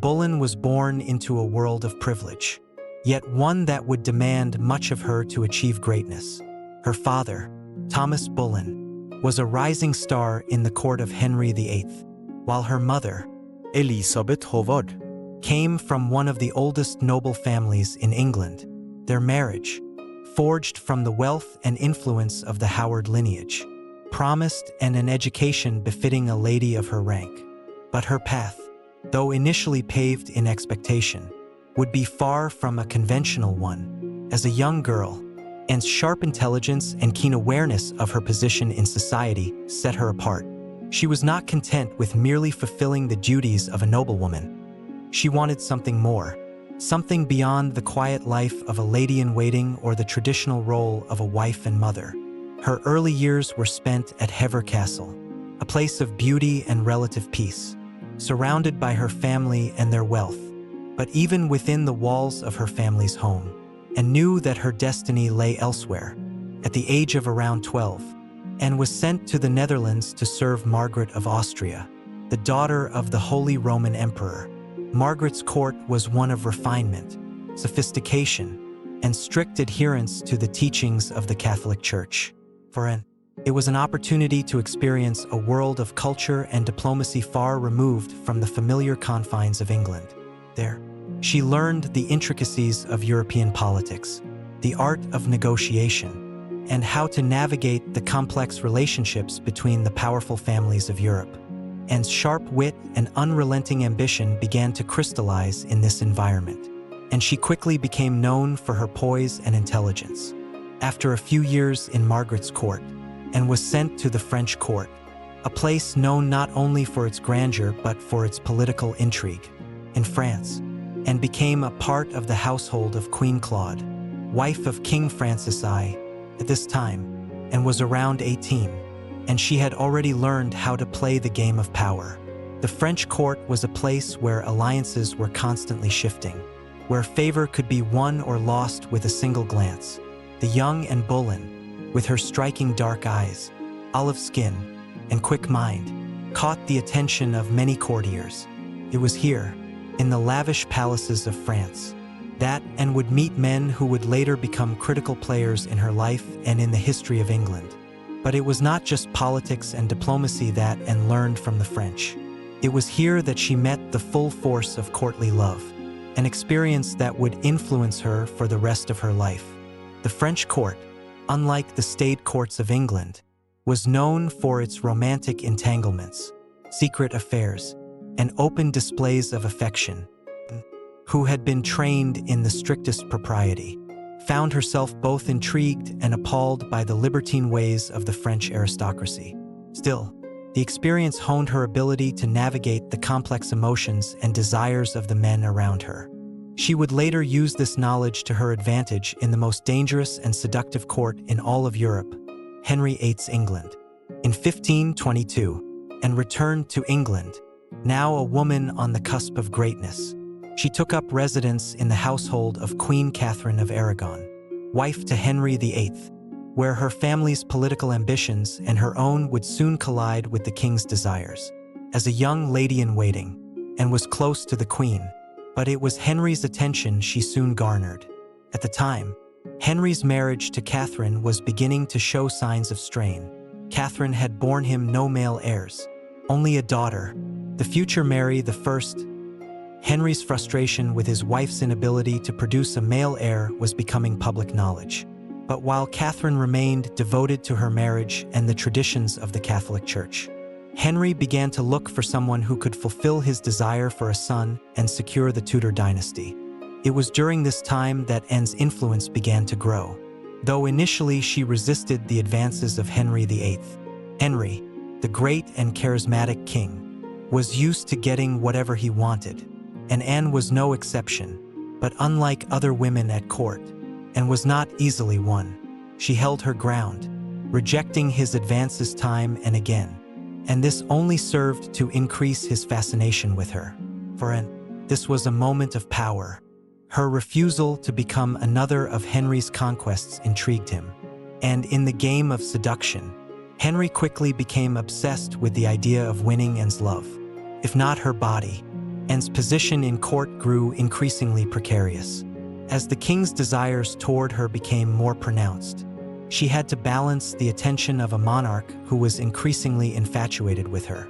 Boleyn was born into a world of privilege, yet one that would demand much of her to achieve greatness. Her father, Thomas Boleyn, was a rising star in the court of Henry VIII, while her mother, Elizabeth, came from one of the oldest noble families in England. Their marriage, forged from the wealth and influence of the Howard lineage, promised an education befitting a lady of her rank. But her path, though initially paved in expectation, would be far from a conventional one. As a young girl, Anne's sharp intelligence and keen awareness of her position in society set her apart. She was not content with merely fulfilling the duties of a noblewoman. She wanted something more, something beyond the quiet life of a lady-in-waiting or the traditional role of a wife and mother. Her early years were spent at Hever Castle, a place of beauty and relative peace, surrounded by her family and their wealth, but even within the walls of her family's home, and knew that her destiny lay elsewhere. At the age of around 12, Anne was sent to the Netherlands to serve Margaret of Austria, the daughter of the Holy Roman Emperor. Margaret's court was one of refinement, sophistication, and strict adherence to the teachings of the Catholic Church. For Anne, it was an opportunity to experience a world of culture and diplomacy far removed from the familiar confines of England. There, she learned the intricacies of European politics, the art of negotiation, and how to navigate the complex relationships between the powerful families of Europe. Anne's sharp wit and unrelenting ambition began to crystallize in this environment, and she quickly became known for her poise and intelligence. After a few years in Margaret's court, Anne was sent to the French court, a place known not only for its grandeur but for its political intrigue. In France, Anne became a part of the household of Queen Claude, wife of King Francis I, at this time, and was around 18, and she had already learned how to play the game of power. The French court was a place where alliances were constantly shifting, where favor could be won or lost with a single glance. The young Anne Boleyn, with her striking dark eyes, olive skin, and quick mind, caught the attention of many courtiers. It was here, in the lavish palaces of France, that Anne would meet men who would later become critical players in her life and in the history of England. But it was not just politics and diplomacy that Anne learned from the French. It was here that she met the full force of courtly love, an experience that would influence her for the rest of her life. The French court, unlike the staid courts of England, was known for its romantic entanglements, secret affairs, and open displays of affection. Who had been trained in the strictest propriety, found herself both intrigued and appalled by the libertine ways of the French aristocracy. Still, the experience honed her ability to navigate the complex emotions and desires of the men around her. She would later use this knowledge to her advantage in the most dangerous and seductive court in all of Europe, Henry VIII's England, in 1522, and returned to England, now a woman on the cusp of greatness. She took up residence in the household of Queen Catherine of Aragon, wife to Henry VIII, where her family's political ambitions and her own would soon collide with the king's desires. As a young lady-in-waiting, Anne was close to the queen, but it was Henry's attention she soon garnered. At the time, Henry's marriage to Catherine was beginning to show signs of strain. Catherine had borne him no male heirs, only a daughter, the future Mary I. Henry's frustration with his wife's inability to produce a male heir was becoming public knowledge. But while Catherine remained devoted to her marriage and the traditions of the Catholic Church, Henry began to look for someone who could fulfill his desire for a son and secure the Tudor dynasty. It was during this time that Anne's influence began to grow. Though initially she resisted the advances of Henry VIII, Henry, the great and charismatic king, was used to getting whatever he wanted, and Anne was no exception. But unlike other women at court, Anne was not easily won. She held her ground, rejecting his advances time and again, and this only served to increase his fascination with her. For Anne, this was a moment of power. Her refusal to become another of Henry's conquests intrigued him, and in the game of seduction, Henry quickly became obsessed with the idea of winning Anne's love. If not her body, Anne's position in court grew increasingly precarious. As the king's desires toward her became more pronounced, she had to balance the attention of a monarch who was increasingly infatuated with her,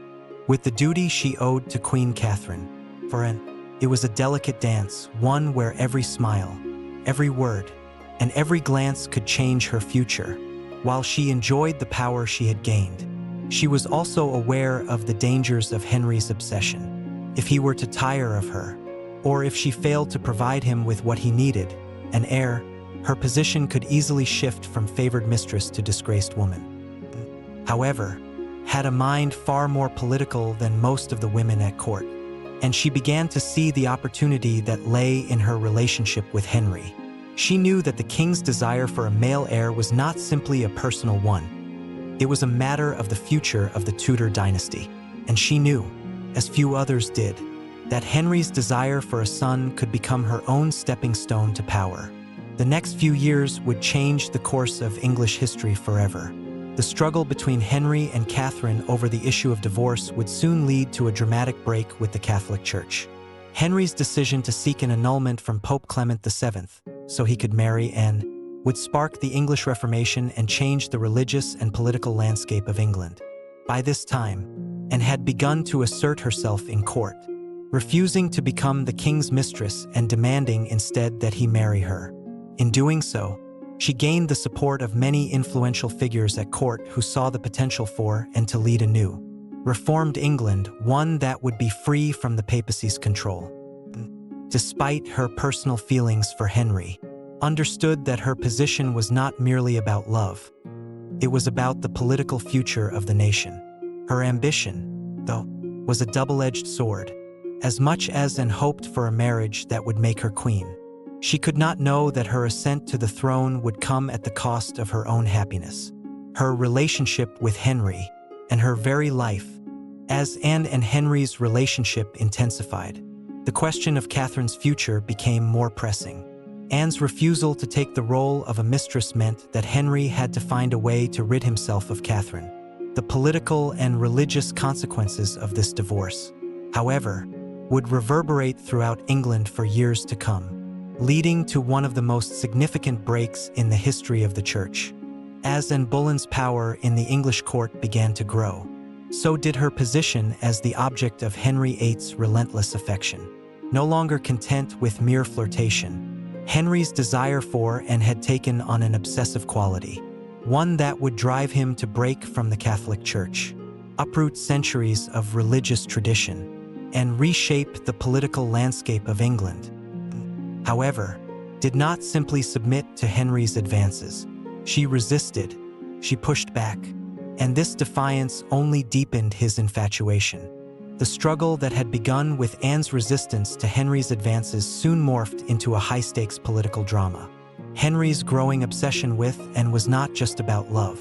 with the duty she owed to Queen Catherine. For Anne, it was a delicate dance, one where every smile, every word, and every glance could change her future. While she enjoyed the power she had gained, she was also aware of the dangers of Henry's obsession. If he were to tire of her, or if she failed to provide him with what he needed, an heir, her position could easily shift from favored mistress to disgraced woman. However, had a mind far more political than most of the women at court, and she began to see the opportunity that lay in her relationship with Henry. She knew that the king's desire for a male heir was not simply a personal one. It was a matter of the future of the Tudor dynasty, and she knew, as few others did, that Henry's desire for a son could become her own stepping stone to power. The next few years would change the course of English history forever. The struggle between Henry and Catherine over the issue of divorce would soon lead to a dramatic break with the Catholic Church. Henry's decision to seek an annulment from Pope Clement VII, so he could marry Anne, would spark the English Reformation and change the religious and political landscape of England. By this time, Anne had begun to assert herself in court, refusing to become the king's mistress and demanding instead that he marry her. In doing so, she gained the support of many influential figures at court who saw the potential for and to lead a new, reformed England, one that would be free from the papacy's control. Despite her personal feelings for Henry, understood that her position was not merely about love. It was about the political future of the nation. Her ambition, though, was a double-edged sword. As much as Anne hoped for a marriage that would make her queen, she could not know that her ascent to the throne would come at the cost of her own happiness, her relationship with Henry, and her very life. As Anne and Henry's relationship intensified, the question of Catherine's future became more pressing. Anne's refusal to take the role of a mistress meant that Henry had to find a way to rid himself of Catherine. The political and religious consequences of this divorce, however, would reverberate throughout England for years to come, leading to one of the most significant breaks in the history of the Church. As Anne Boleyn's power in the English court began to grow, so did her position as the object of Henry VIII's relentless affection. No longer content with mere flirtation, Henry's desire for and had taken on an obsessive quality, one that would drive him to break from the Catholic Church, uproot centuries of religious tradition, and reshape the political landscape of England. However, did not simply submit to Henry's advances. She resisted, she pushed back, and this defiance only deepened his infatuation. The struggle that had begun with Anne's resistance to Henry's advances soon morphed into a high-stakes political drama. Henry's growing obsession with Anne was not just about love.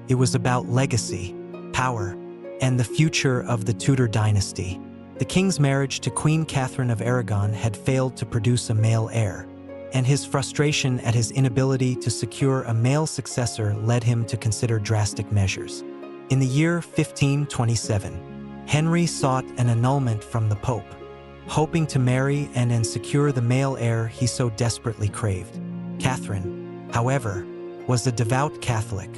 It was about legacy, power, and the future of the Tudor dynasty. The king's marriage to Queen Catherine of Aragon had failed to produce a male heir, and his frustration at his inability to secure a male successor led him to consider drastic measures. In the year 1527, Henry sought an annulment from the Pope, hoping to marry and secure the male heir he so desperately craved. Catherine, however, was a devout Catholic,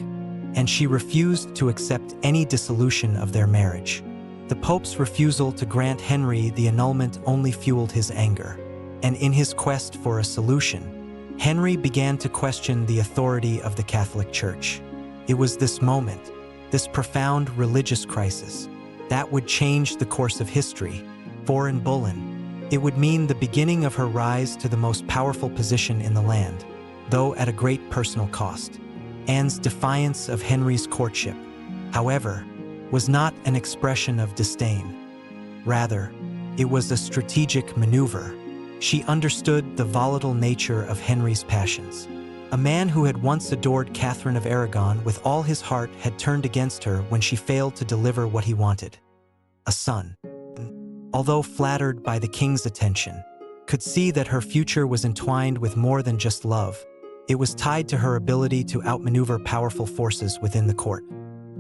and she refused to accept any dissolution of their marriage. The Pope's refusal to grant Henry the annulment only fueled his anger, and in his quest for a solution, Henry began to question the authority of the Catholic Church. It was this moment, this profound religious crisis, that would change the course of history. For Anne Boleyn, it would mean the beginning of her rise to the most powerful position in the land, though at a great personal cost. Anne's defiance of Henry's courtship, however, was not an expression of disdain. Rather, it was a strategic maneuver. She understood the volatile nature of Henry's passions. A man who had once adored Catherine of Aragon with all his heart had turned against her when she failed to deliver what he wanted: a son. Although flattered by the king's attention, could see that her future was entwined with more than just love. It was tied to her ability to outmaneuver powerful forces within the court.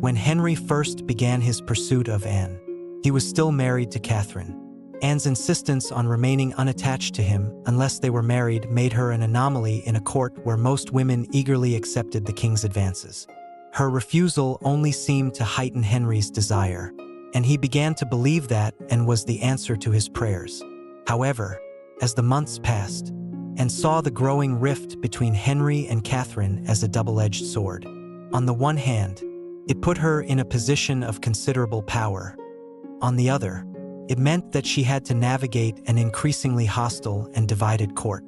When Henry first began his pursuit of Anne, he was still married to Catherine, Anne's insistence on remaining unattached to him unless they were married made her an anomaly in a court where most women eagerly accepted the king's advances. Her refusal only seemed to heighten Henry's desire, and he began to believe that and was the answer to his prayers. However, as the months passed, Anne saw the growing rift between Henry and Catherine as a double-edged sword. On the one hand, it put her in a position of considerable power. On the other, it meant that she had to navigate an increasingly hostile and divided court.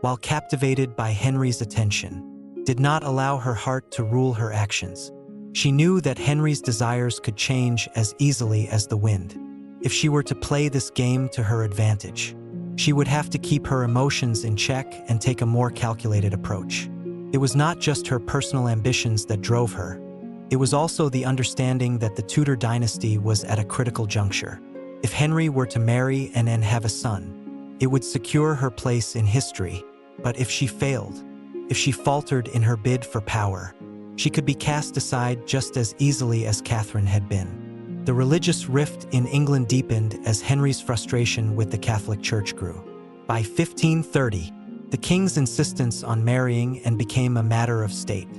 While captivated by Henry's attention, did not allow her heart to rule her actions. She knew that Henry's desires could change as easily as the wind. If she were to play this game to her advantage, she would have to keep her emotions in check and take a more calculated approach. It was not just her personal ambitions that drove her. It was also the understanding that the Tudor dynasty was at a critical juncture. If Henry were to marry and have a son, it would secure her place in history. But if she failed, if she faltered in her bid for power, she could be cast aside just as easily as Catherine had been. The religious rift in England deepened as Henry's frustration with the Catholic Church grew. By 1530, the king's insistence on marrying and became a matter of state.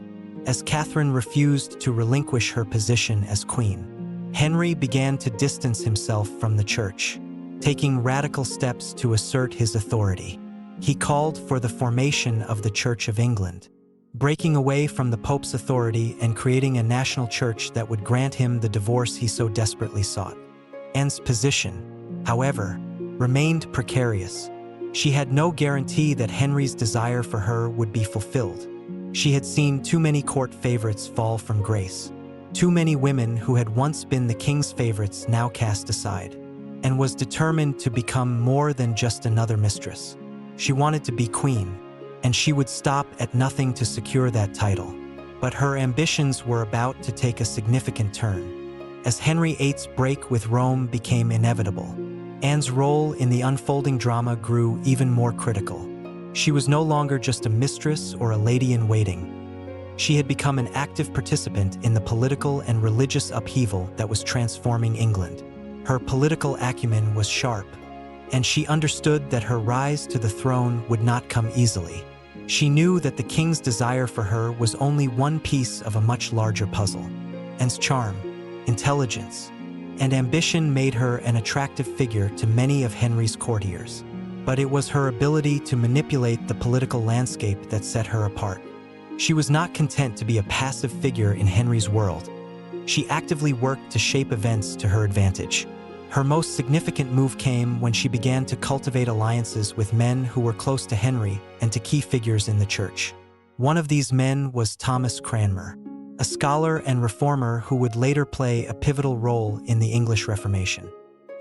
As Catherine refused to relinquish her position as queen, Henry began to distance himself from the church, taking radical steps to assert his authority. He called for the formation of the Church of England, breaking away from the Pope's authority and creating a national church that would grant him the divorce he so desperately sought. Anne's position, however, remained precarious. She had no guarantee that Henry's desire for her would be fulfilled. She had seen too many court favorites fall from grace, too many women who had once been the king's favorites now cast aside, and was determined to become more than just another mistress. She wanted to be queen, and she would stop at nothing to secure that title. But her ambitions were about to take a significant turn. As Henry VIII's break with Rome became inevitable, Anne's role in the unfolding drama grew even more critical. She was no longer just a mistress or a lady-in-waiting. She had become an active participant in the political and religious upheaval that was transforming England. Her political acumen was sharp, and she understood that her rise to the throne would not come easily. She knew that the king's desire for her was only one piece of a much larger puzzle. Anne's charm, intelligence, and ambition made her an attractive figure to many of Henry's courtiers. But it was her ability to manipulate the political landscape that set her apart. She was not content to be a passive figure in Henry's world. She actively worked to shape events to her advantage. Her most significant move came when she began to cultivate alliances with men who were close to Henry and to key figures in the church. One of these men was Thomas Cranmer, a scholar and reformer who would later play a pivotal role in the English Reformation.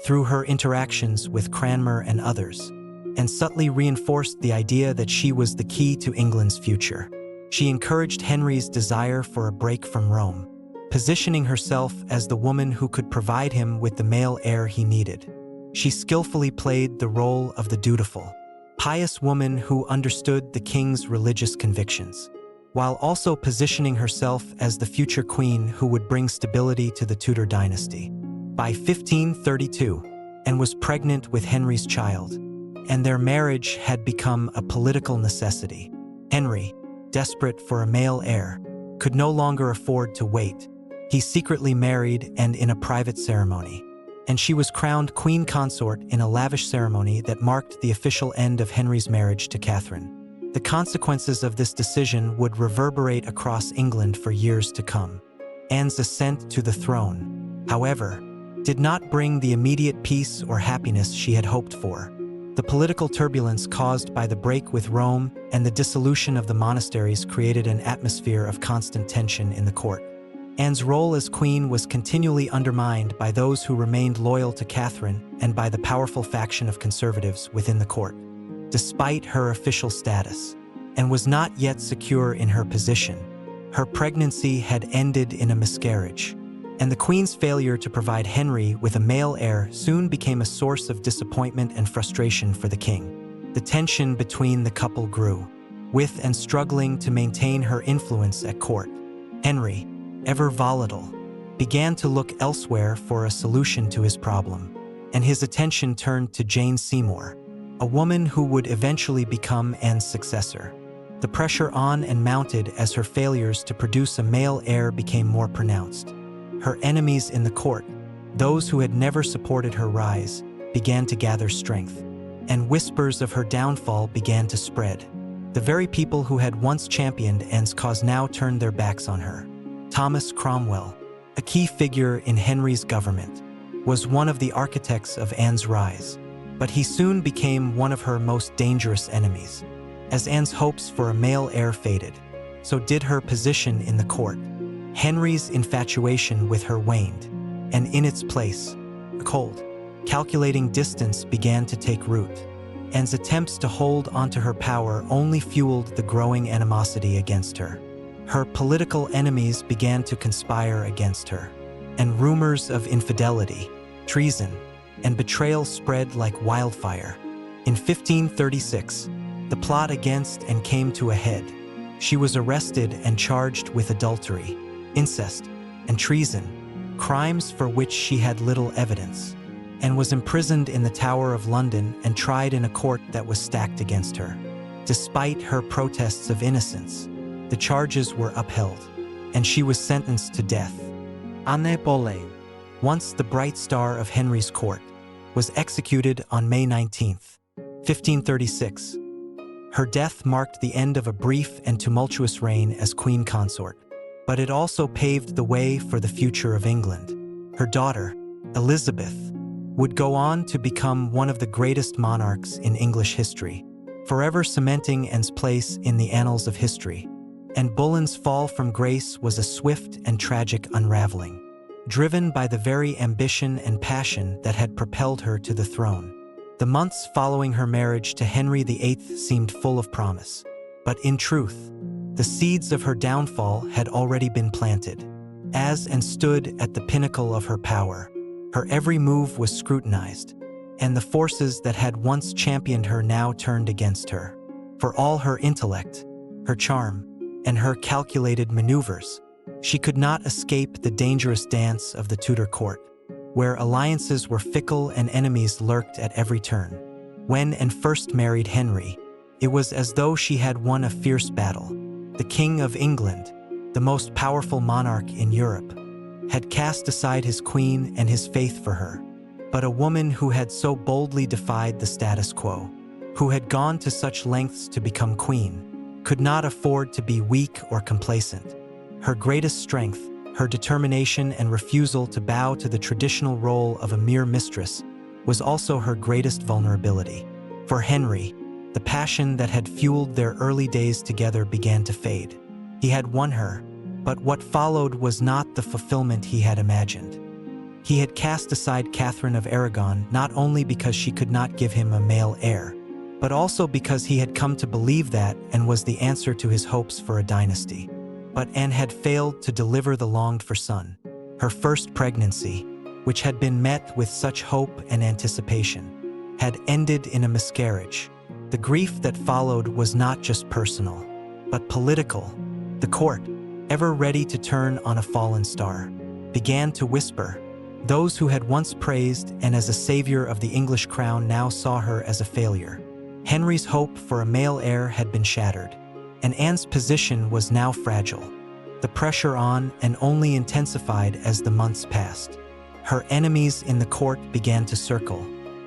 Through her interactions with Cranmer and others, Anne subtly reinforced the idea that she was the key to England's future. She encouraged Henry's desire for a break from Rome, positioning herself as the woman who could provide him with the male heir he needed. She skillfully played the role of the dutiful, pious woman who understood the king's religious convictions, while also positioning herself as the future queen who would bring stability to the Tudor dynasty. By 1532, Anne was pregnant with Henry's child, and their marriage had become a political necessity. Henry, desperate for a male heir, could no longer afford to wait. He secretly married and in a private ceremony, and she was crowned queen consort in a lavish ceremony that marked the official end of Henry's marriage to Catherine. The consequences of this decision would reverberate across England for years to come. Anne's ascent to the throne, however, did not bring the immediate peace or happiness she had hoped for. The political turbulence caused by the break with Rome and the dissolution of the monasteries created an atmosphere of constant tension in the court. Anne's role as queen was continually undermined by those who remained loyal to Catherine and by the powerful faction of conservatives within the court. Despite her official status, Anne was not yet secure in her position. Her pregnancy had ended in a miscarriage, and the queen's failure to provide Henry with a male heir soon became a source of disappointment and frustration for the king. The tension between the couple grew, with Anne struggling to maintain her influence at court. Henry, ever volatile, began to look elsewhere for a solution to his problem. and his attention turned to Jane Seymour, a woman who would eventually become Anne's successor. The pressure on and mounted as her failures to produce a male heir became more pronounced. Her enemies in the court, those who had never supported her rise, began to gather strength, and whispers of her downfall began to spread. The very people who had once championed Anne's cause now turned their backs on her. Thomas Cromwell, a key figure in Henry's government, was one of the architects of Anne's rise, but he soon became one of her most dangerous enemies. As Anne's hopes for a male heir faded, so did her position in the court. Henry's infatuation with her waned, and in its place, a cold, calculating distance began to take root. Anne's attempts to hold onto her power only fueled the growing animosity against her. Her political enemies began to conspire against her, and rumors of infidelity, treason, and betrayal spread like wildfire. In 1536, the plot against Anne came to a head. She was arrested and charged with adultery, incest, and treason, crimes for which she had little evidence, and was imprisoned in the Tower of London and tried in a court that was stacked against her. Despite her protests of innocence, the charges were upheld, and she was sentenced to death. Anne Boleyn, once the bright star of Henry's court, was executed on May 19, 1536. Her death marked the end of a brief and tumultuous reign as queen consort, but it also paved the way for the future of England. Her daughter, Elizabeth, would go on to become one of the greatest monarchs in English history, forever cementing Anne's place in the annals of history. Anne Boleyn's fall from grace was a swift and tragic unraveling, driven by the very ambition and passion that had propelled her to the throne. The months following her marriage to Henry VIII seemed full of promise, but in truth, the seeds of her downfall had already been planted. As Anne stood at the pinnacle of her power, her every move was scrutinized, and the forces that had once championed her now turned against her. For all her intellect, her charm, and her calculated maneuvers, she could not escape the dangerous dance of the Tudor court, where alliances were fickle and enemies lurked at every turn. When Anne first married Henry, it was as though she had won a fierce battle. The King of England, the most powerful monarch in Europe, had cast aside his queen and his faith for her. But a woman who had so boldly defied the status quo, who had gone to such lengths to become queen, could not afford to be weak or complacent. Her greatest strength, her determination and refusal to bow to the traditional role of a mere mistress, was also her greatest vulnerability. For Henry, the passion that had fueled their early days together began to fade. He had won her, but what followed was not the fulfillment he had imagined. He had cast aside Catherine of Aragon not only because she could not give him a male heir, but also because he had come to believe that Anne was the answer to his hopes for a dynasty. But Anne had failed to deliver the longed-for son. Her first pregnancy, which had been met with such hope and anticipation, had ended in a miscarriage. The grief that followed was not just personal, but political. The court, ever ready to turn on a fallen star, began to whisper. Those who had once praised Anne as a savior of the English crown now saw her as a failure. Henry's hope for a male heir had been shattered, and Anne's position was now fragile. The pressure on Anne only intensified as the months passed. Her enemies in the court began to circle,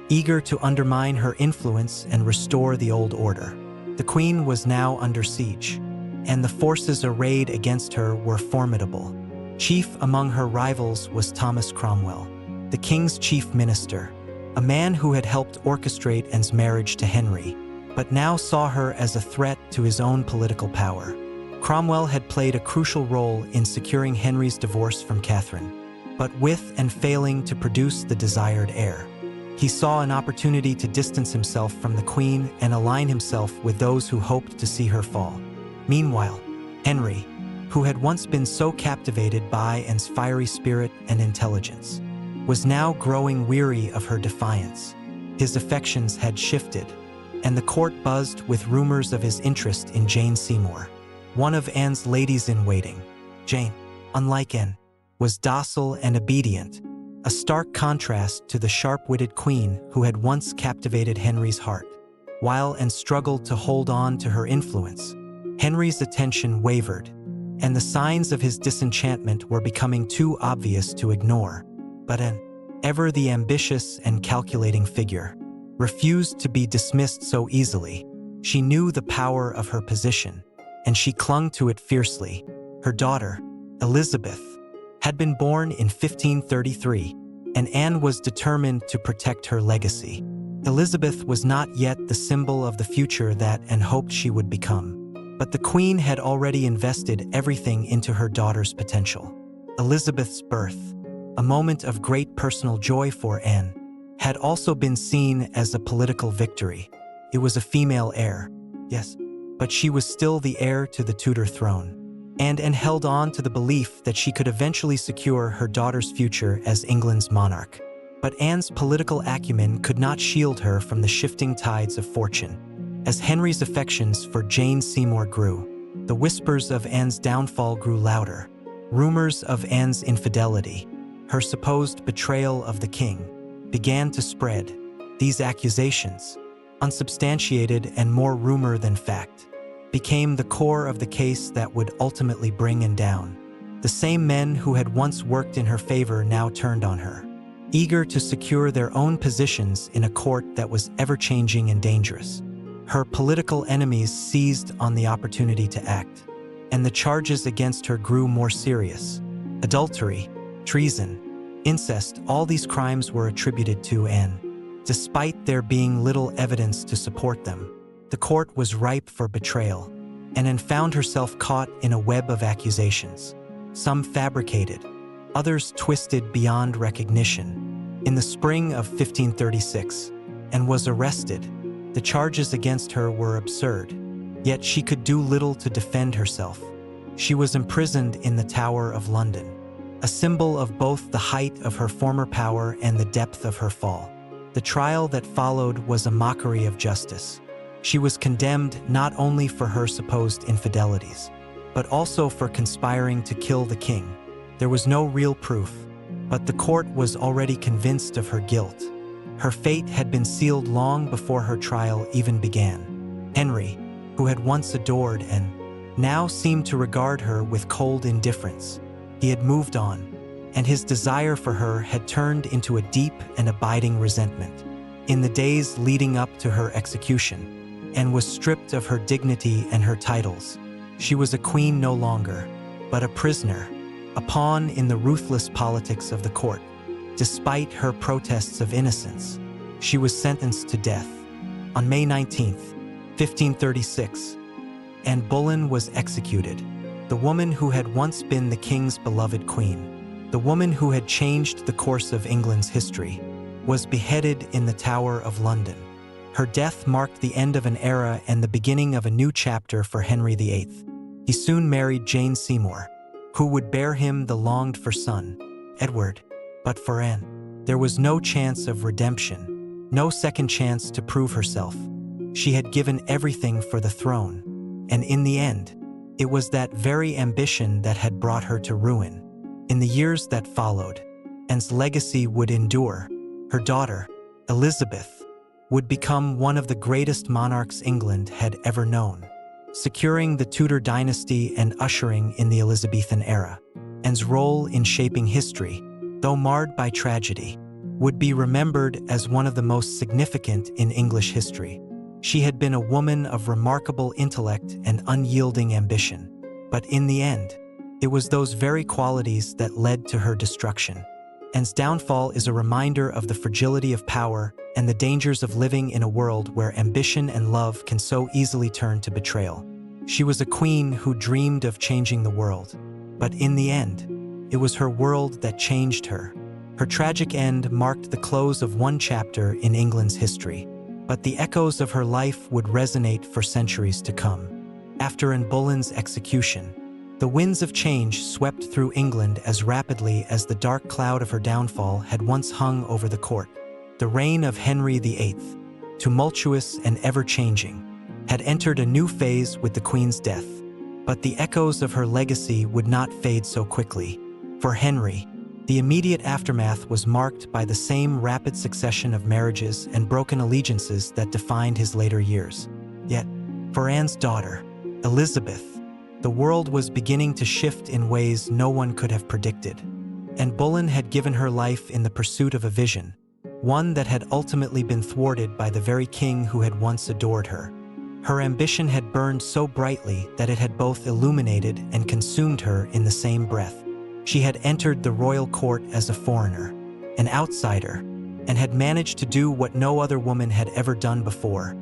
eager to undermine her influence and restore the old order. The queen was now under siege, and the forces arrayed against her were formidable. Chief among her rivals was Thomas Cromwell, the king's chief minister, a man who had helped orchestrate Anne's marriage to Henry, but now saw her as a threat to his own political power. Cromwell had played a crucial role in securing Henry's divorce from Catherine, but with and failing to produce the desired heir. He saw an opportunity to distance himself from the queen and align himself with those who hoped to see her fall. Meanwhile, Henry, who had once been so captivated by Anne's fiery spirit and intelligence, was now growing weary of her defiance. His affections had shifted, and the court buzzed with rumors of his interest in Jane Seymour, one of Anne's ladies-in-waiting. Jane, unlike Anne, was docile and obedient, a stark contrast to the sharp-witted queen who had once captivated Henry's heart. While Anne struggled to hold on to her influence, Henry's attention wavered, and the signs of his disenchantment were becoming too obvious to ignore. But Anne, ever the ambitious and calculating figure, refused to be dismissed so easily. She knew the power of her position, and she clung to it fiercely. Her daughter, Elizabeth, had been born in 1533, and Anne was determined to protect her legacy. Elizabeth was not yet the symbol of the future that Anne hoped she would become, but the Queen had already invested everything into her daughter's potential. Elizabeth's birth, a moment of great personal joy for Anne, had also been seen as a political victory. It was a female heir, yes, but she was still the heir to the Tudor throne. And Anne held on to the belief that she could eventually secure her daughter's future as England's monarch. But Anne's political acumen could not shield her from the shifting tides of fortune. As Henry's affections for Jane Seymour grew, the whispers of Anne's downfall grew louder. Rumors of Anne's infidelity, her supposed betrayal of the king, began to spread. These accusations, unsubstantiated and more rumor than fact, became the core of the case that would ultimately bring Anne down. The same men who had once worked in her favor now turned on her, eager to secure their own positions in a court that was ever-changing and dangerous. Her political enemies seized on the opportunity to act, and the charges against her grew more serious. Adultery, treason, incest, all these crimes were attributed to Anne. Despite there being little evidence to support them, the court was ripe for betrayal, and Anne found herself caught in a web of accusations, some fabricated, others twisted beyond recognition. In the spring of 1536, Anne was arrested. The charges against her were absurd, yet she could do little to defend herself. She was imprisoned in the Tower of London, a symbol of both the height of her former power and the depth of her fall. The trial that followed was a mockery of justice. She was condemned not only for her supposed infidelities, but also for conspiring to kill the king. There was no real proof, but the court was already convinced of her guilt. Her fate had been sealed long before her trial even began. Henry, who had once adored Anne, now seemed to regard her with cold indifference. He had moved on, and his desire for her had turned into a deep and abiding resentment. In the days leading up to her execution, Anne was stripped of her dignity and her titles. She was a queen no longer, but a prisoner, a pawn in the ruthless politics of the court. Despite her protests of innocence, she was sentenced to death. On May 19, 1536, Anne Boleyn was executed, the woman who had once been the king's beloved queen, the woman who had changed the course of England's history, was beheaded in the Tower of London. Her death marked the end of an era and the beginning of a new chapter for Henry VIII. He soon married Jane Seymour, who would bear him the longed-for son, Edward. But for Anne, there was no chance of redemption, no second chance to prove herself. She had given everything for the throne, and in the end, it was that very ambition that had brought her to ruin. In the years that followed, Anne's legacy would endure. Her daughter, Elizabeth, would become one of the greatest monarchs England had ever known, securing the Tudor dynasty and ushering in the Elizabethan era. Anne's role in shaping history, though marred by tragedy, would be remembered as one of the most significant in English history. She had been a woman of remarkable intellect and unyielding ambition, but in the end, it was those very qualities that led to her destruction. Anne's downfall is a reminder of the fragility of power and the dangers of living in a world where ambition and love can so easily turn to betrayal. She was a queen who dreamed of changing the world, but in the end, it was her world that changed her. Her tragic end marked the close of one chapter in England's history, but the echoes of her life would resonate for centuries to come. After Anne Boleyn's execution, the winds of change swept through England as rapidly as the dark cloud of her downfall had once hung over the court. The reign of Henry VIII, tumultuous and ever-changing, had entered a new phase with the Queen's death, but the echoes of her legacy would not fade so quickly. For Henry, The immediate aftermath was marked by the same rapid succession of marriages and broken allegiances that defined his later years. Yet, for Anne's daughter, Elizabeth, the world was beginning to shift in ways no one could have predicted. Anne Boleyn had given her life in the pursuit of a vision, one that had ultimately been thwarted by the very king who had once adored her. Her ambition had burned so brightly that it had both illuminated and consumed her in the same breath. She had entered the royal court as a foreigner, an outsider, and had managed to do what no other woman had ever done before.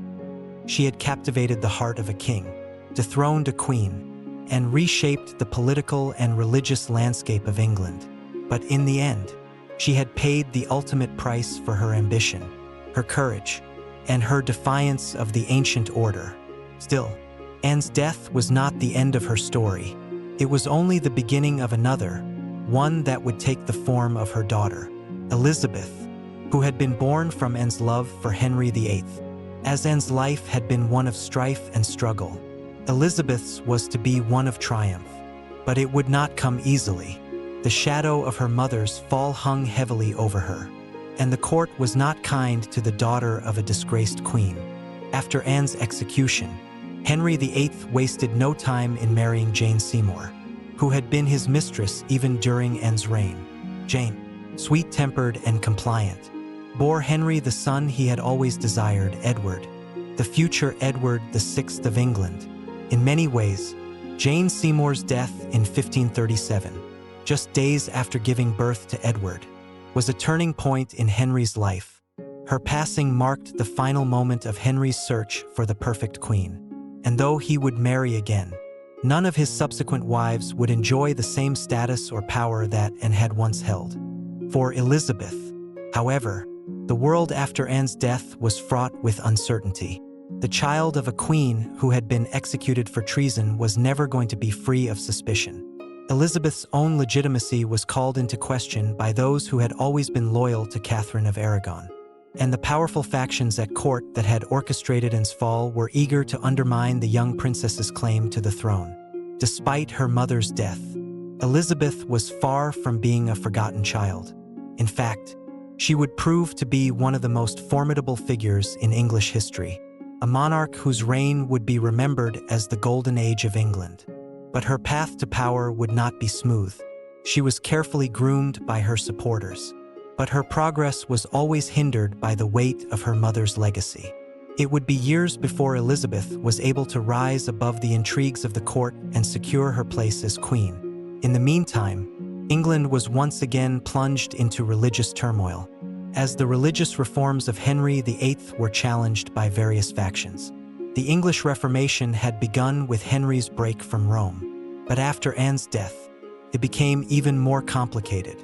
She had captivated the heart of a king, dethroned a queen, and reshaped the political and religious landscape of England. But in the end, she had paid the ultimate price for her ambition, her courage, and her defiance of the ancient order. Still, Anne's death was not the end of her story. It was only the beginning of another, one that would take the form of her daughter, Elizabeth, who had been born from Anne's love for Henry VIII. As Anne's life had been one of strife and struggle, Elizabeth's was to be one of triumph. But it would not come easily. The shadow of her mother's fall hung heavily over her, and the court was not kind to the daughter of a disgraced queen. After Anne's execution, Henry VIII wasted no time in marrying Jane Seymour, who had been his mistress even during Anne's reign. Jane, sweet-tempered and compliant, bore Henry the son he had always desired, Edward, the future Edward VI of England. In many ways, Jane Seymour's death in 1537, just days after giving birth to Edward, was a turning point in Henry's life. Her passing marked the final moment of Henry's search for the perfect queen. And though he would marry again, none of his subsequent wives would enjoy the same status or power that Anne had once held. For Elizabeth, however, the world after Anne's death was fraught with uncertainty. The child of a queen who had been executed for treason was never going to be free of suspicion. Elizabeth's own legitimacy was called into question by those who had always been loyal to Catherine of Aragon. And the powerful factions at court that had orchestrated Anne's fall were eager to undermine the young princess's claim to the throne. Despite her mother's death, Elizabeth was far from being a forgotten child. In fact, she would prove to be one of the most formidable figures in English history, a monarch whose reign would be remembered as the Golden Age of England. But her path to power would not be smooth. She was carefully groomed by her supporters, but her progress was always hindered by the weight of her mother's legacy. It would be years before Elizabeth was able to rise above the intrigues of the court and secure her place as queen. In the meantime, England was once again plunged into religious turmoil, as the religious reforms of Henry VIII were challenged by various factions. The English Reformation had begun with Henry's break from Rome, but after Anne's death, it became even more complicated.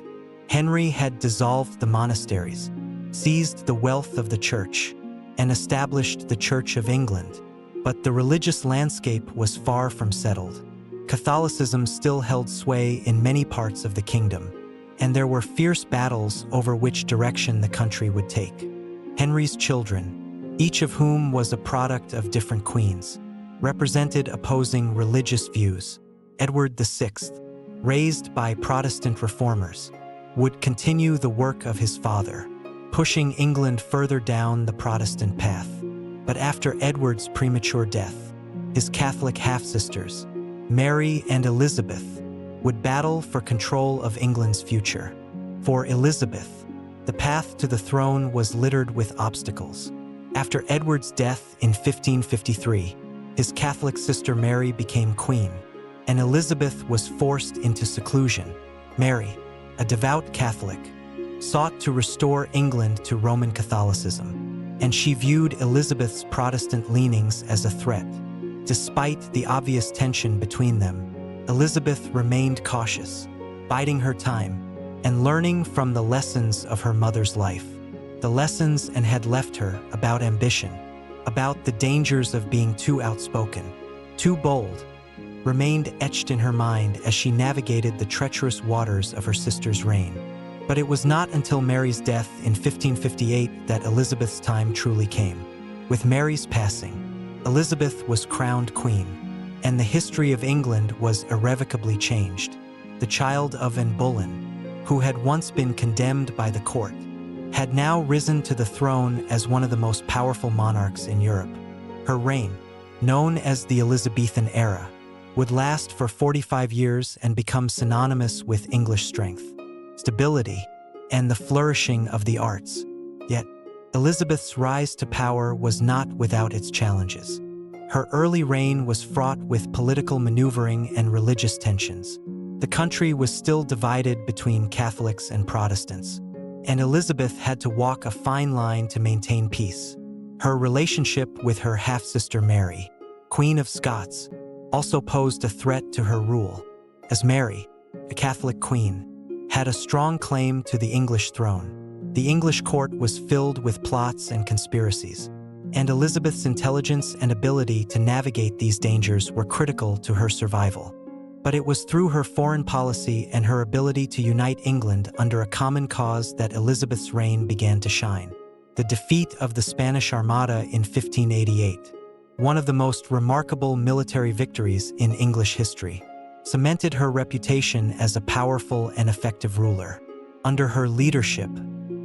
Henry had dissolved the monasteries, seized the wealth of the church, and established the Church of England. But the religious landscape was far from settled. Catholicism still held sway in many parts of the kingdom, and there were fierce battles over which direction the country would take. Henry's children, each of whom was a product of different queens, represented opposing religious views. Edward VI, raised by Protestant reformers, would continue the work of his father, pushing England further down the Protestant path. But after Edward's premature death, his Catholic half-sisters, Mary and Elizabeth, would battle for control of England's future. For Elizabeth, the path to the throne was littered with obstacles. After Edward's death in 1553, his Catholic sister Mary became queen, and Elizabeth was forced into seclusion. Mary, a devout Catholic, sought to restore England to Roman Catholicism, and she viewed Elizabeth's Protestant leanings as a threat. Despite the obvious tension between them, Elizabeth remained cautious, biding her time, and learning from the lessons of her mother's life. The lessons Anne had left her about ambition, about the dangers of being too outspoken, too bold, remained etched in her mind as she navigated the treacherous waters of her sister's reign. But it was not until Mary's death in 1558 that Elizabeth's time truly came. With Mary's passing, Elizabeth was crowned queen, and the history of England was irrevocably changed. The child of Anne Boleyn, who had once been condemned by the court, had now risen to the throne as one of the most powerful monarchs in Europe. Her reign, known as the Elizabethan era, would last for 45 years and become synonymous with English strength, stability, and the flourishing of the arts. Yet, Elizabeth's rise to power was not without its challenges. Her early reign was fraught with political maneuvering and religious tensions. The country was still divided between Catholics and Protestants, and Elizabeth had to walk a fine line to maintain peace. Her relationship with her half-sister Mary, Queen of Scots, also posed a threat to her rule, as Mary, a Catholic queen, had a strong claim to the English throne. The English court was filled with plots and conspiracies, and Elizabeth's intelligence and ability to navigate these dangers were critical to her survival. But it was through her foreign policy and her ability to unite England under a common cause that Elizabeth's reign began to shine. The defeat of the Spanish Armada in 1588, one of the most remarkable military victories in English history, cemented her reputation as a powerful and effective ruler. Under her leadership,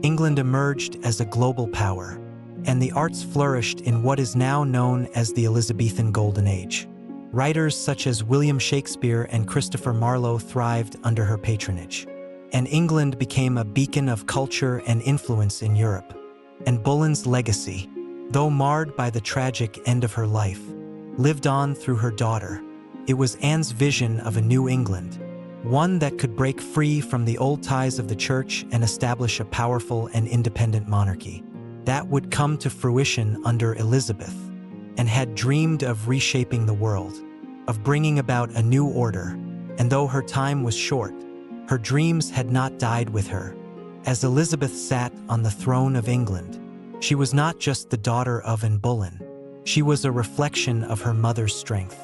England emerged as a global power, and the arts flourished in what is now known as the Elizabethan Golden Age. Writers such as William Shakespeare and Christopher Marlowe thrived under her patronage, and England became a beacon of culture and influence in Europe. Anne Boleyn's legacy, though marred by the tragic end of her life, lived on through her daughter. It was Anne's vision of a new England, one that could break free from the old ties of the church and establish a powerful and independent monarchy. That would come to fruition under Elizabeth, and had dreamed of reshaping the world, of bringing about a new order. And though her time was short, her dreams had not died with her. As Elizabeth sat on the throne of England, she was not just the daughter of Anne Boleyn. She was a reflection of her mother's strength,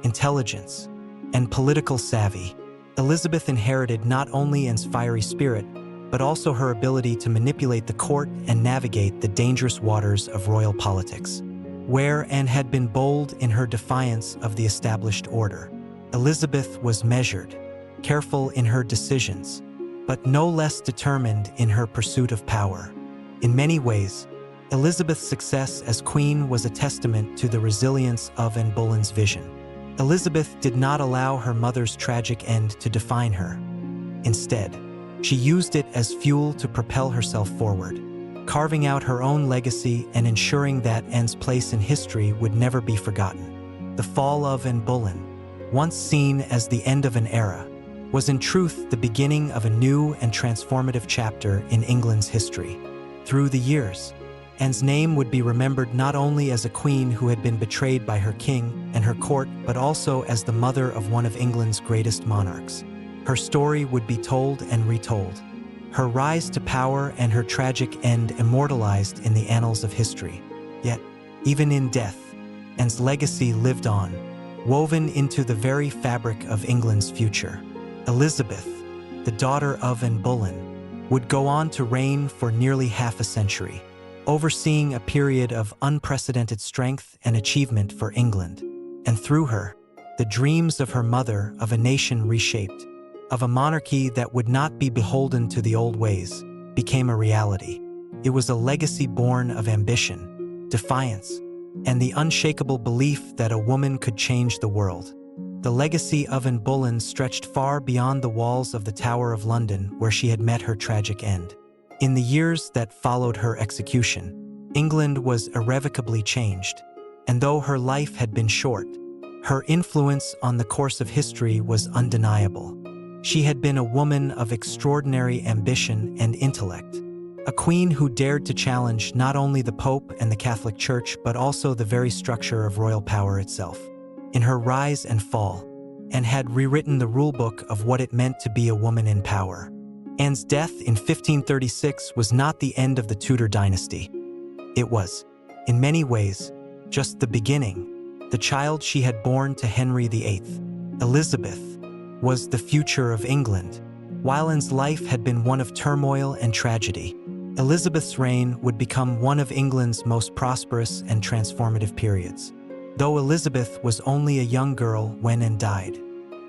intelligence, and political savvy. Elizabeth inherited not only Anne's fiery spirit, but also her ability to manipulate the court and navigate the dangerous waters of royal politics. Where Anne had been bold in her defiance of the established order, Elizabeth was measured, careful in her decisions, but no less determined in her pursuit of power. In many ways, Elizabeth's success as queen was a testament to the resilience of Anne Boleyn's vision. Elizabeth did not allow her mother's tragic end to define her. Instead, she used it as fuel to propel herself forward, carving out her own legacy and ensuring that Anne's place in history would never be forgotten. The fall of Anne Boleyn, once seen as the end of an era, was in truth the beginning of a new and transformative chapter in England's history. Through the years, Anne's name would be remembered not only as a queen who had been betrayed by her king and her court, but also as the mother of one of England's greatest monarchs. Her story would be told and retold, her rise to power and her tragic end immortalized in the annals of history. Yet, even in death, Anne's legacy lived on, woven into the very fabric of England's future. Elizabeth, the daughter of Anne Boleyn, would go on to reign for nearly half a century, overseeing a period of unprecedented strength and achievement for England. And through her, the dreams of her mother of a nation reshaped, of a monarchy that would not be beholden to the old ways, became a reality. It was a legacy born of ambition, defiance, and the unshakable belief that a woman could change the world. The legacy of Anne Boleyn stretched far beyond the walls of the Tower of London, where she had met her tragic end. In the years that followed her execution, England was irrevocably changed, and though her life had been short, her influence on the course of history was undeniable. She had been a woman of extraordinary ambition and intellect, a queen who dared to challenge not only the Pope and the Catholic Church, but also the very structure of royal power itself. In her rise and fall, Anne had rewritten the rulebook of what it meant to be a woman in power. Anne's death in 1536 was not the end of the Tudor dynasty. It was, in many ways, just the beginning. The child she had borne to Henry VIII, Elizabeth, was the future of England. While Anne's life had been one of turmoil and tragedy, Elizabeth's reign would become one of England's most prosperous and transformative periods. Though Elizabeth was only a young girl when Anne died,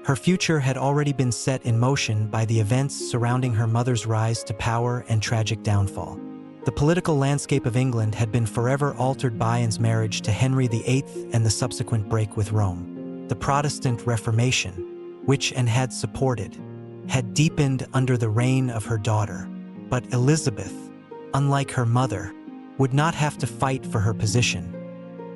Her future had already been set in motion by the events surrounding her mother's rise to power and tragic downfall. The political landscape of England had been forever altered by Anne's marriage to Henry VIII and the subsequent break with Rome. The Protestant Reformation, which Anne had supported, had deepened under the reign of her daughter. But Elizabeth, unlike her mother, would not have to fight for her position.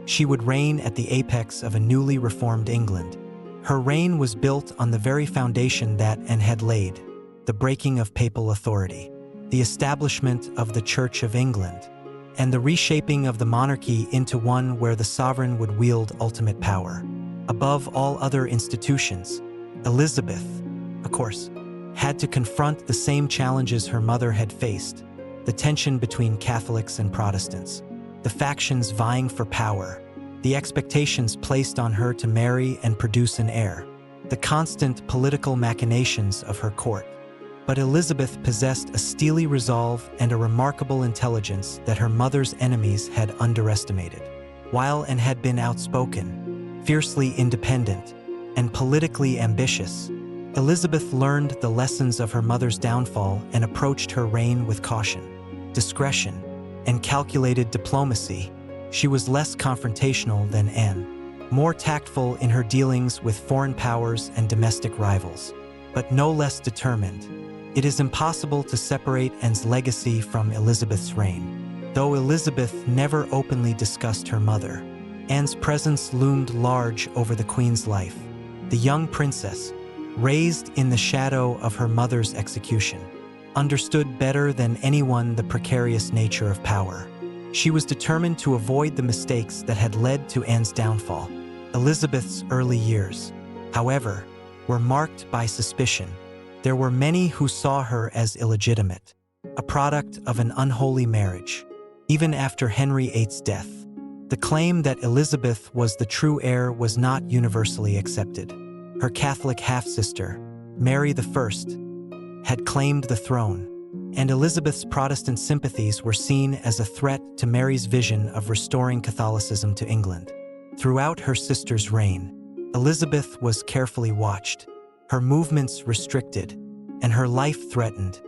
She would reign at the apex of a newly reformed England. Her reign was built on the very foundation that Anne had laid, the breaking of papal authority, the establishment of the Church of England, and the reshaping of the monarchy into one where the sovereign would wield ultimate power. Above all other institutions, Elizabeth, of course, had to confront the same challenges her mother had faced: the tension between Catholics and Protestants, the factions vying for power, the expectations placed on her to marry and produce an heir, the constant political machinations of her court. But Elizabeth possessed a steely resolve and a remarkable intelligence that her mother's enemies had underestimated. While Anne had been outspoken, fiercely independent, and politically ambitious, Elizabeth learned the lessons of her mother's downfall and approached her reign with caution, discretion, and calculated diplomacy. She was less confrontational than Anne, more tactful in her dealings with foreign powers and domestic rivals, but no less determined. It is impossible to separate Anne's legacy from Elizabeth's reign. Though Elizabeth never openly discussed her mother, Anne's presence loomed large over the Queen's life. The young princess, raised in the shadow of her mother's execution, understood better than anyone the precarious nature of power. She was determined to avoid the mistakes that had led to Anne's downfall. Elizabeth's early years, however, were marked by suspicion. There were many who saw her as illegitimate, a product of an unholy marriage. Even after Henry VIII's death, the claim that Elizabeth was the true heir was not universally accepted. Her Catholic half-sister, Mary I, had claimed the throne, and Elizabeth's Protestant sympathies were seen as a threat to Mary's vision of restoring Catholicism to England. Throughout her sister's reign, Elizabeth was carefully watched, her movements restricted, and her life threatened.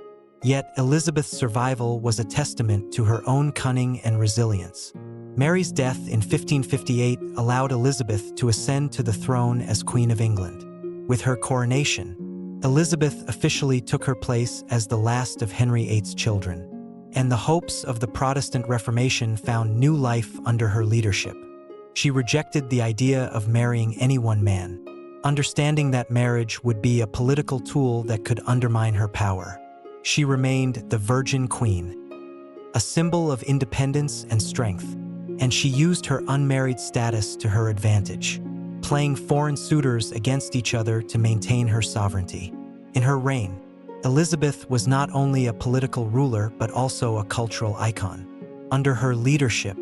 Yet Elizabeth's survival was a testament to her own cunning and resilience. Mary's death in 1558 allowed Elizabeth to ascend to the throne as Queen of England. With her coronation, Elizabeth officially took her place as the last of Henry VIII's children, and the hopes of the Protestant Reformation found new life under her leadership. She rejected the idea of marrying any one man, understanding that marriage would be a political tool that could undermine her power. She remained the Virgin Queen, a symbol of independence and strength, and she used her unmarried status to her advantage, playing foreign suitors against each other to maintain her sovereignty. In her reign, Elizabeth was not only a political ruler but also a cultural icon. Under her leadership,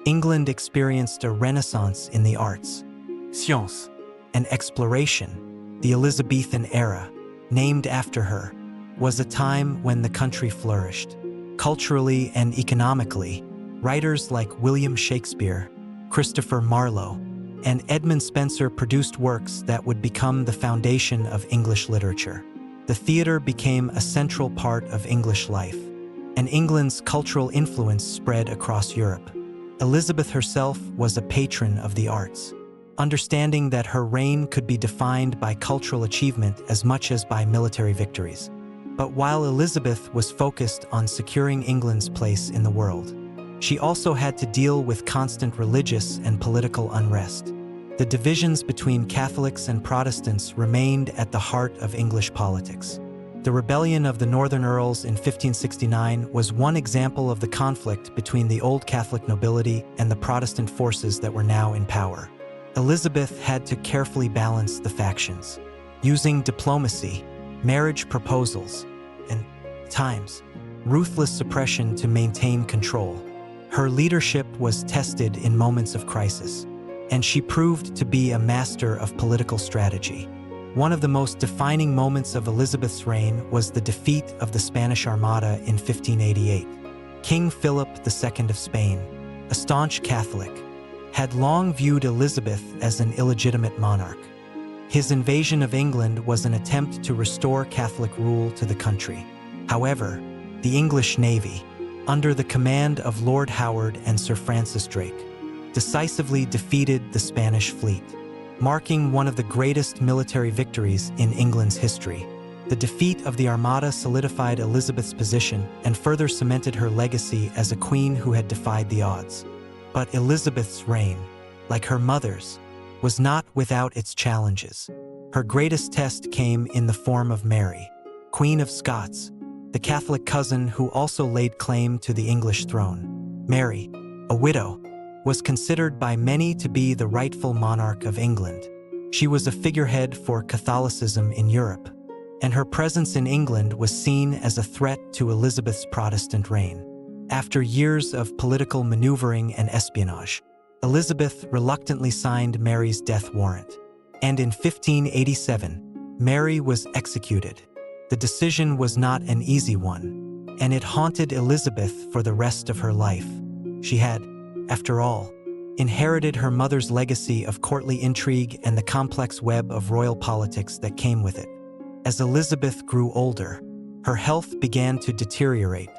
England experienced a renaissance in the arts, science, and exploration. The Elizabethan era, named after her, was a time when the country flourished. Culturally and economically, writers like William Shakespeare, Christopher Marlowe, and Edmund Spenser produced works that would become the foundation of English literature. The theater became a central part of English life, and England's cultural influence spread across Europe. Elizabeth herself was a patron of the arts, understanding that her reign could be defined by cultural achievement as much as by military victories. But while Elizabeth was focused on securing England's place in the world, she also had to deal with constant religious and political unrest. The divisions between Catholics and Protestants remained at the heart of English politics. The rebellion of the Northern Earls in 1569 was one example of the conflict between the old Catholic nobility and the Protestant forces that were now in power. Elizabeth had to carefully balance the factions, using diplomacy, marriage proposals, and, at times, ruthless suppression to maintain control. Her leadership was tested in moments of crisis, and she proved to be a master of political strategy. One of the most defining moments of Elizabeth's reign was the defeat of the Spanish Armada in 1588. King Philip II of Spain, a staunch Catholic, had long viewed Elizabeth as an illegitimate monarch. His invasion of England was an attempt to restore Catholic rule to the country. However, the English navy, under the command of Lord Howard and Sir Francis Drake, decisively defeated the Spanish fleet, marking one of the greatest military victories in England's history. The defeat of the Armada solidified Elizabeth's position and further cemented her legacy as a queen who had defied the odds. But Elizabeth's reign, like her mother's, was not without its challenges. Her greatest test came in the form of Mary, Queen of Scots, the Catholic cousin who also laid claim to the English throne. Mary, a widow, was considered by many to be the rightful monarch of England. She was a figurehead for Catholicism in Europe, and her presence in England was seen as a threat to Elizabeth's Protestant reign. After years of political maneuvering and espionage, Elizabeth reluctantly signed Mary's death warrant, and in 1587, Mary was executed. The decision was not an easy one, and it haunted Elizabeth for the rest of her life. She had, after all, inherited her mother's legacy of courtly intrigue and the complex web of royal politics that came with it. As Elizabeth grew older, her health began to deteriorate,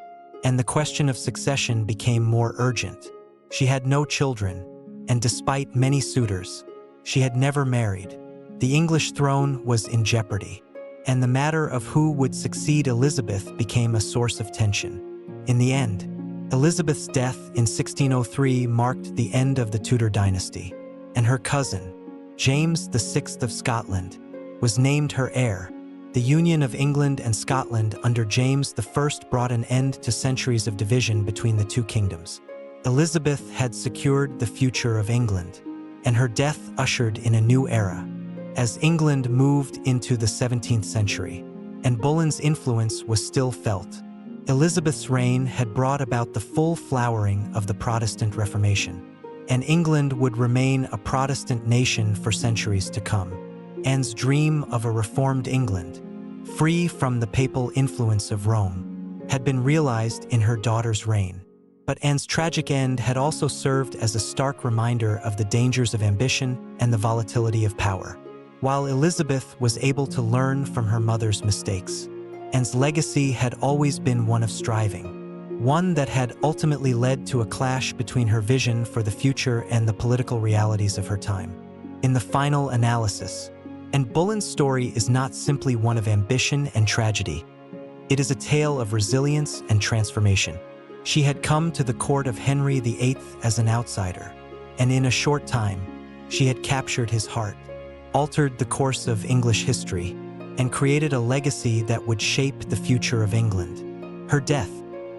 and the question of succession became more urgent. She had no children, and despite many suitors, she had never married. The English throne was in jeopardy, and the matter of who would succeed Elizabeth became a source of tension. In the end, Elizabeth's death in 1603 marked the end of the Tudor dynasty, and her cousin, James VI of Scotland, was named her heir. The union of England and Scotland under James I brought an end to centuries of division between the two kingdoms. Elizabeth had secured the future of England, and her death ushered in a new era. As England moved into the 17th century, and Boleyn's influence was still felt, Elizabeth's reign had brought about the full flowering of the Protestant Reformation, and England would remain a Protestant nation for centuries to come. Anne's dream of a reformed England, free from the papal influence of Rome, had been realized in her daughter's reign. But Anne's tragic end had also served as a stark reminder of the dangers of ambition and the volatility of power. While Elizabeth was able to learn from her mother's mistakes, Anne's legacy had always been one of striving, one that had ultimately led to a clash between her vision for the future and the political realities of her time. In the final analysis, Anne Boleyn's story is not simply one of ambition and tragedy. It is a tale of resilience and transformation. She had come to the court of Henry VIII as an outsider, and in a short time, she had captured his heart, altered the course of English history, and created a legacy that would shape the future of England. Her death,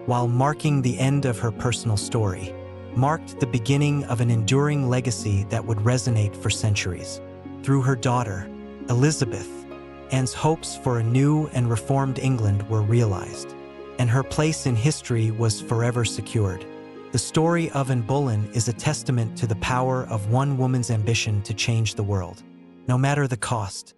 while marking the end of her personal story, marked the beginning of an enduring legacy that would resonate for centuries. Through her daughter, Elizabeth, Anne's hopes for a new and reformed England were realized, and her place in history was forever secured. The story of Anne Boleyn is a testament to the power of one woman's ambition to change the world. No matter the cost,